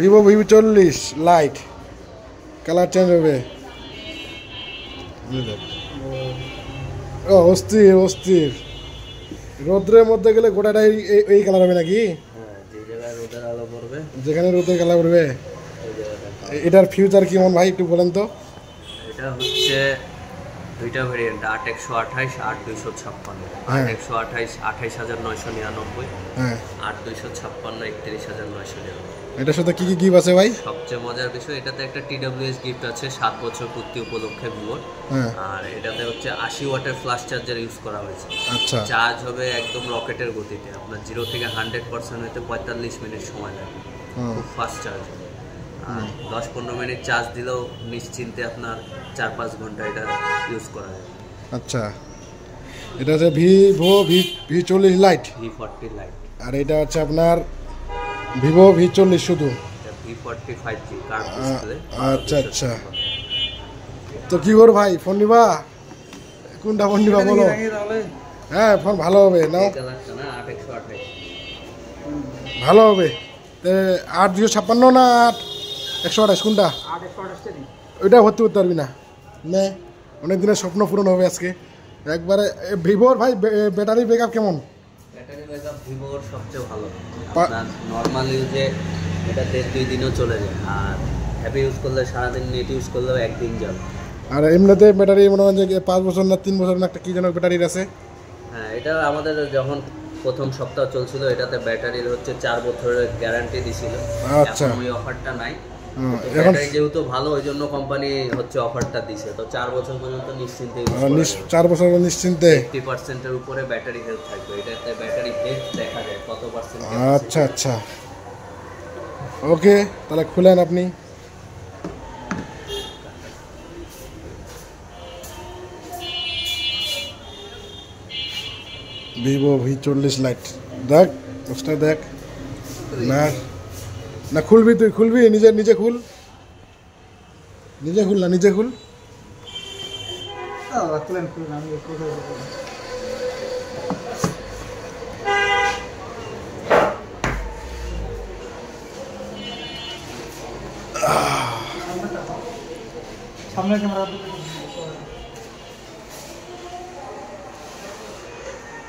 Vivo V40 light colour change হবে। ও অস্থির অস্থির, রোদ্রের মধ্যে গেলে গোটাটাই এই কালার হবে নাকি? যেখানে রোদের কালার পড়বে। এটার ফিউচার কেমন ভাই একটু বলেন তো? এটা হচ্ছে দুইটা ভেরিয়েন্ট, 8128, 8256। 8128 28999, 8256 31999। এটার সাথে কি কি গিফট আছে ভাই? সবচেয়ে মজার বিষয় এটাতে একটা TWS গিফট আছে 7 বছর পূর্তি উপলক্ষে ভিভোর। আর এটাতে হচ্ছে 80 ওয়াটের ফ্লাশ চার্জার ইউজ করা হয়েছে। আচ্ছা, চার্জ হবে একদম রকেটের গতিতে, আপনার 0 থেকে 100% হতে 45 মিনিট সময় লাগে, খুব ফাস্ট চার্জ। আর 10-15 মিনিট চার্জ দিলেও নিশ্চিন্তে আপনার 4-5 ঘন্টা এটা ইউজ করা যায়। আচ্ছা, এটা হচ্ছে Vivo V40 light, V40 light. আর এটা হচ্ছে আপনার ভিভো V40 শুধু, V40 5G কার্ভ ডিসপ্লে। আচ্ছা আচ্ছা, তো কি করো ভাই, ফোন নিবা? কোনটা ফোন নিবা বলো? হ্যাঁ ফোন ভালো হবে নাও, 8128 ভালো হবে। 8256 না 8128 কোনটা? ওইটা ভর্তি করতে পারবি না, নে অনেক দিনের স্বপ্ন পূরণ হবে আজকে একবারে। ভিভোর ভাই ব্যাটারি ব্যাকআপ কেমন? ব্যাটারি ব্যাকআপ ভিভোর সবচেয়ে ভালো। আপনার নর্মাল ইউজে এটা 1.5-2 দিনও চলে যায়, আর হেভি ইউজ করলে সারাদিন নেট ইউজ করলেও একদিন যাবে। আর এমনিতে ব্যাটারি মনে হয় যে 5 বছর না 3 বছর না একটা কি যেন ব্যাটারির আছে। হ্যাঁ, এটা আমাদের যখন প্রথম সপ্তাহ চলছিল এটাতে ব্যাটারির হচ্ছে 4 বছরের গ্যারান্টি দিছিল। আচ্ছা, এখন ওই অফারটা নাই। ব্যাটারি যেহেতু ভালো ওই জন্য কোম্পানি হচ্ছে অফারটা দিছে, তো 4 বছর পর্যন্ত নিশ্চিন্তে ইউজ করা যাবে। 4 বছর নিশ্চিন্তে 50% এর উপরে ব্যাটারি হেলথ থাকবে। এটাতে ব্যাটারি হেলথ দেখা যায় কত পার্সেন্ট। আচ্ছা আচ্ছা, ওকে তাহলে খুলেন আপনি। ভিভো V40 লাইট দেখ, পোস্টার দেখ। না না খুলবি, তুই খুলবি, নিজে খুল, নিজে খুল না, নিজে খুল। সামনে ক্যামেরা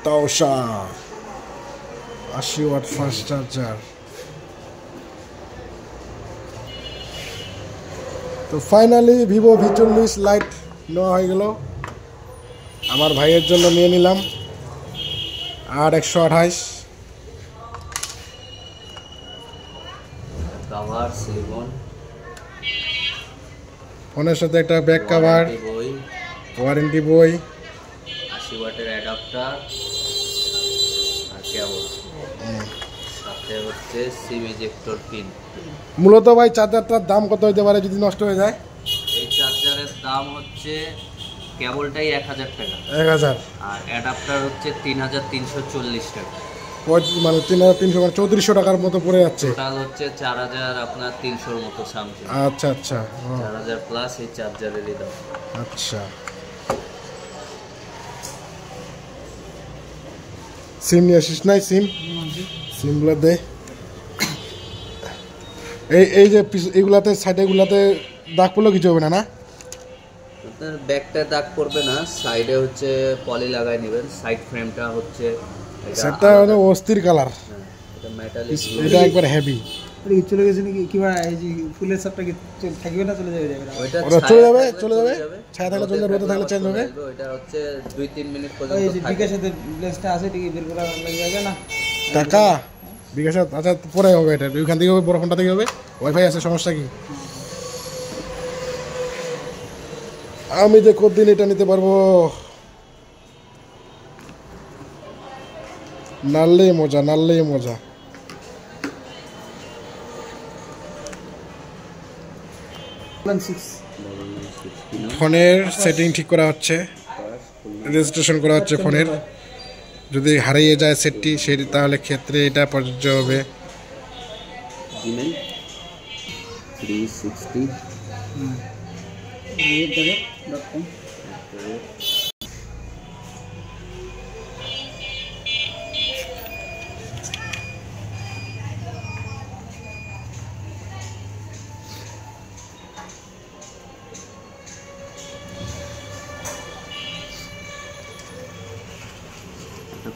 তাওসা 80 ওয়াট ফাস্ট চার্জার। তো ফাইনালি ভিভো V40 লাইট নেওয়া হয়ে গেল, আমার ভাইয়ের জন্য নিয়ে নিলাম। আর 128 কভার সিলিকন, ফোনের সাথে একটা ব্যাক কভার, ওয়ারেন্টি বই, 80 ওয়াটের অ্যাডাপ্টার, আর কেবল সাথে হচ্ছে সিম ইজেক্টর পিন। মূলত ভাই চার্জারটার দাম কত হতে পারে যদি নষ্ট হয়ে যায়? এই চার্জারের দাম হচ্ছে কেবলটাই 1000 টাকা, 1000, আর অ্যাডাপ্টার হচ্ছে 3340 টাকা, মানে 3300 মানে 3400 টাকার মতো পড়ে যাচ্ছে। টোটাল হচ্ছে 4000 আপনার 300-র মতো সামথিং। আচ্ছা আচ্ছা, 4000 প্লাস এই চার্জারেরই দাম। আচ্ছা, সিম নিয়ে আসিস নাই? সিমগুলো দে। এই যে এইগুলাতে সাইডেগুলাতে দাগ পড়লেও কিছু হবে না? না আপনার ব্যাকটা দাগ পড়বে না, সাইডে হচ্ছে পলি লাগাই নেবেন। সাইড ফ্রেমটা হচ্ছে সেটা মানে অস্থির কালার, এটা মেটালিক, এটা একবার হেভি। চলে গেছে নাকি কি ভাই? এই যে ফুলের সবটা কি থাকবে না চলে যাবে? ওটা চলে যাবে, ছায়া থাকলে চলে যাবে, রোদে থাকলে চেঞ্জ হবে। এটা হচ্ছে 2-3 মিনিট পর্যন্ত এই যে বিকাশের লেন্সটা আছে ঠিক বের করা লাগবে না টাকা বিকাশ। আচ্ছা পরে হবে, এটা ওইখান থেকে হবে, বড় ফোনটা থেকে হবে, ওয়াইফাই আছে, সমস্যা কি? আমি যে কতদিন এটা নিতে পারবো, নাড়লেই মজা, নাড়লেই মজা। ফোনের সেটিং ঠিক করা হচ্ছে, রেজিস্ট্রেশন করা হচ্ছে ফোনের। যদি হারিয়ে যায় সেটটি সেটি তাহলে ক্ষেত্রে এটা প্রযোজ্য হবে। জিমেল 360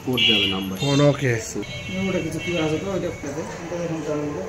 কোড যাবে নাম্বার। ফোন ওকে। ওটা কিছু কি আছে তো ওইটা খুলে দে, ওটা এখন চালু হবে।